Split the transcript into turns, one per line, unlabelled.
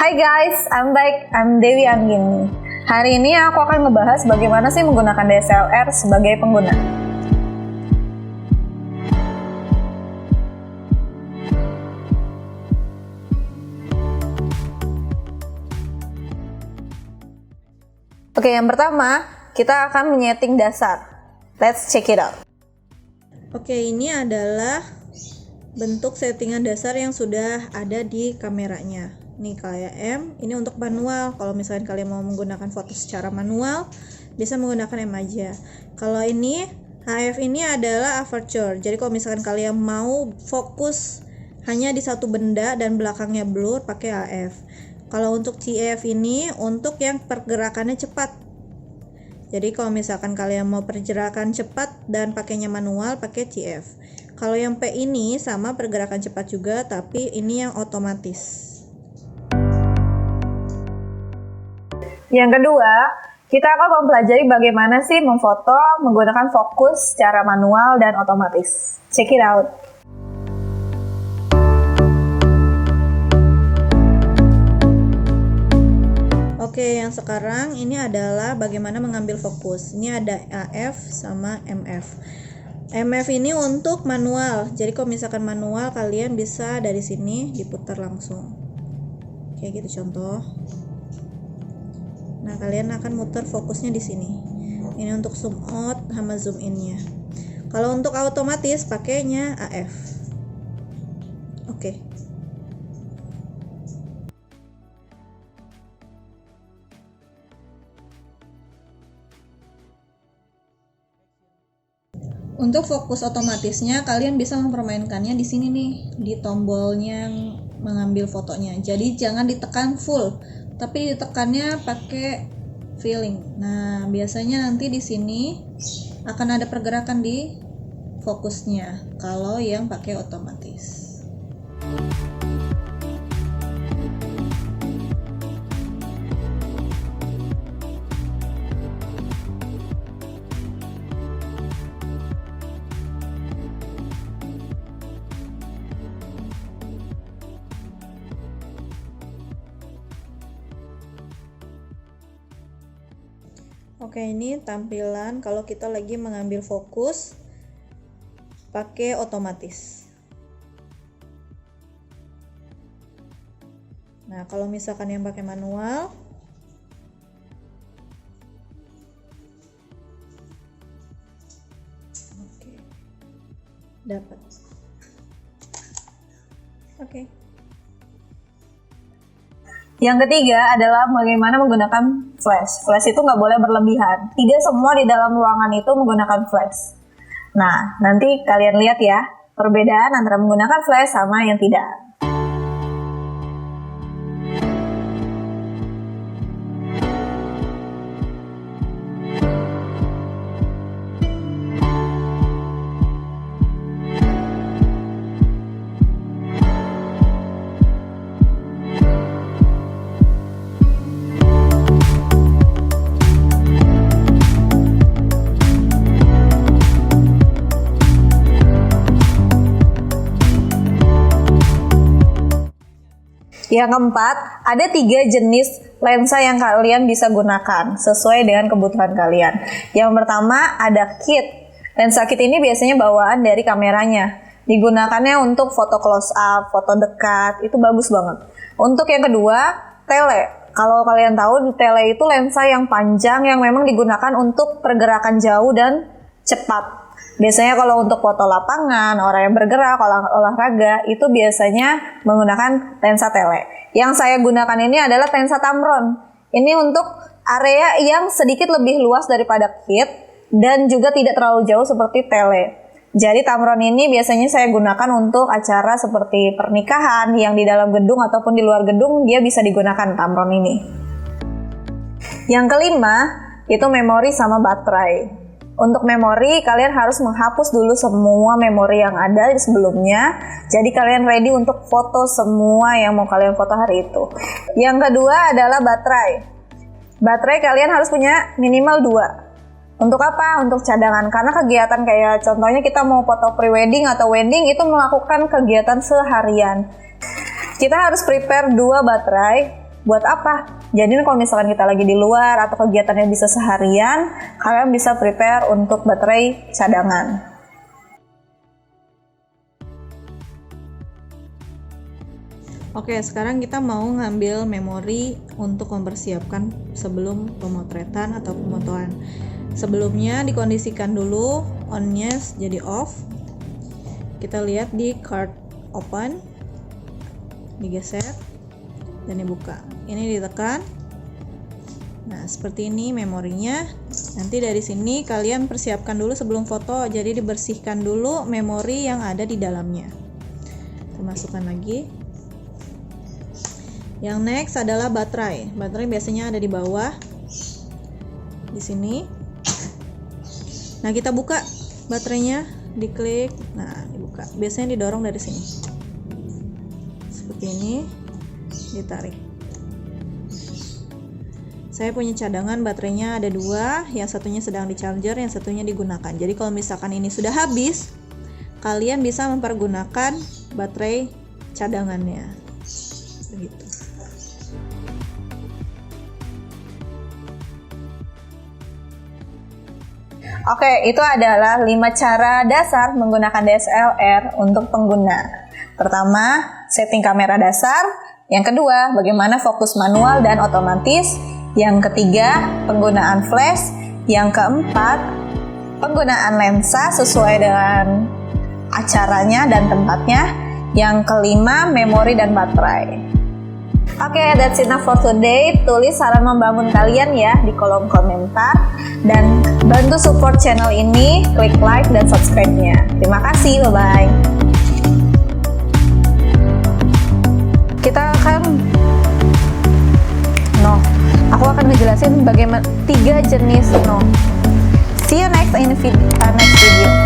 Hai guys, I'm Dewi Anggini. Hari ini aku akan ngebahas bagaimana sih menggunakan DSLR sebagai pengguna. Oke, yang pertama, kita akan menyeting dasar. Let's check it out.
Oke, ini adalah bentuk settingan dasar yang sudah ada di kameranya. Nih kayak M, ini untuk manual. Kalau misalnya kalian mau menggunakan foto secara manual, bisa menggunakan M aja. Kalau ini HF ini adalah aperture. Jadi kalau misalkan kalian mau fokus hanya di satu benda dan belakangnya blur, pakai AF. Kalau untuk CF ini untuk yang pergerakannya cepat. Jadi kalau misalkan kalian mau pergerakan cepat dan pakainya manual, pakai CF. Kalau yang P ini sama pergerakan cepat juga, tapi ini yang otomatis.
Yang kedua, kita akan mempelajari bagaimana sih memfoto menggunakan fokus secara manual dan otomatis. Check it out.
Oke, yang sekarang ini adalah bagaimana mengambil fokus. Ini ada AF sama MF. MF ini untuk manual. Jadi kalau misalkan manual, kalian bisa dari sini diputar langsung. Kayak gitu contoh. Nah, kalian akan muter fokusnya di sini. Ini untuk zoom out sama zoom in-nya. Kalau untuk otomatis pakainya AF. Oke. Untuk fokus otomatisnya, kalian bisa mempermainkannya di sini nih, di tombolnya yang mengambil fotonya. Jadi jangan ditekan full, tapi ditekannya pakai feeling. Nah, biasanya nanti di sini akan ada pergerakan di fokusnya kalau yang pakai otomatis. Oke, ini tampilan kalau kita lagi mengambil fokus pakai otomatis. Nah, kalau misalkan yang pakai manual, oke, dapat. Oke.
Yang ketiga adalah bagaimana menggunakan flash. Flash itu nggak boleh berlebihan. Tidak semua di dalam ruangan itu menggunakan flash. Nah, nanti kalian lihat ya, perbedaan antara menggunakan flash sama yang tidak. Yang keempat, ada 3 jenis lensa yang kalian bisa gunakan sesuai dengan kebutuhan kalian. Yang pertama ada kit. Lensa kit ini biasanya bawaan dari kameranya. Digunakannya untuk foto close up, foto dekat, itu bagus banget. Untuk yang kedua, tele. Kalau kalian tahu, tele itu lensa yang panjang yang memang digunakan untuk pergerakan jauh dan cepat. Biasanya kalau untuk foto lapangan, orang yang bergerak, olahraga, itu biasanya menggunakan lensa tele. Yang saya gunakan ini adalah lensa Tamron. Ini untuk area yang sedikit lebih luas daripada kit dan juga tidak terlalu jauh seperti tele. Jadi Tamron ini biasanya saya gunakan untuk acara seperti pernikahan yang di dalam gedung ataupun di luar gedung, dia bisa digunakan Tamron ini. Yang kelima, itu memori sama baterai. Untuk memori, kalian harus menghapus dulu semua memori yang ada sebelumnya. Jadi kalian ready untuk foto semua yang mau kalian foto hari itu. Yang kedua adalah baterai. Baterai kalian harus punya minimal 2. Untuk apa? Untuk cadangan. Karena kegiatan kayak contohnya kita mau foto pre-wedding atau wedding itu melakukan kegiatan seharian. Kita harus prepare 2 baterai Buat apa? Jadi kalau misalkan kita lagi di luar atau kegiatannya bisa seharian, kalian bisa prepare untuk baterai cadangan.
Oke, sekarang kita mau ngambil memori untuk mempersiapkan sebelum pemotretan atau pemotoan. Sebelumnya dikondisikan dulu on-nya jadi off. Kita lihat di card open, digeser dan dibuka. Ini ditekan. Nah, seperti ini memorinya. Nanti dari sini kalian persiapkan dulu sebelum foto. Jadi dibersihkan dulu memori yang ada di dalamnya. Kita masukkan lagi. Yang next adalah baterai. Baterai biasanya ada di bawah. Di sini. Nah, kita buka baterainya, diklik. Nah, dibuka. Biasanya didorong dari sini. Seperti ini. Ditarik. Saya punya cadangan baterainya ada 2, yang satunya sedang di charger, yang satunya digunakan. Jadi kalau misalkan ini sudah habis, kalian bisa mempergunakan baterai cadangannya. Begitu.
Oke, itu adalah 5 cara dasar menggunakan DSLR untuk pengguna. Pertama, setting kamera dasar. Yang kedua, bagaimana fokus manual dan otomatis. Yang ketiga, penggunaan flash. Yang keempat, penggunaan lensa sesuai dengan acaranya dan tempatnya. Yang kelima, memori dan baterai. Oke, that's enough for today. Tulis saran membangun kalian ya di kolom komentar. Dan bantu support channel ini, klik like dan subscribe-nya. Terima kasih, bye-bye. Aku akan ngejelasin bagaimana 3 jenis See you next video.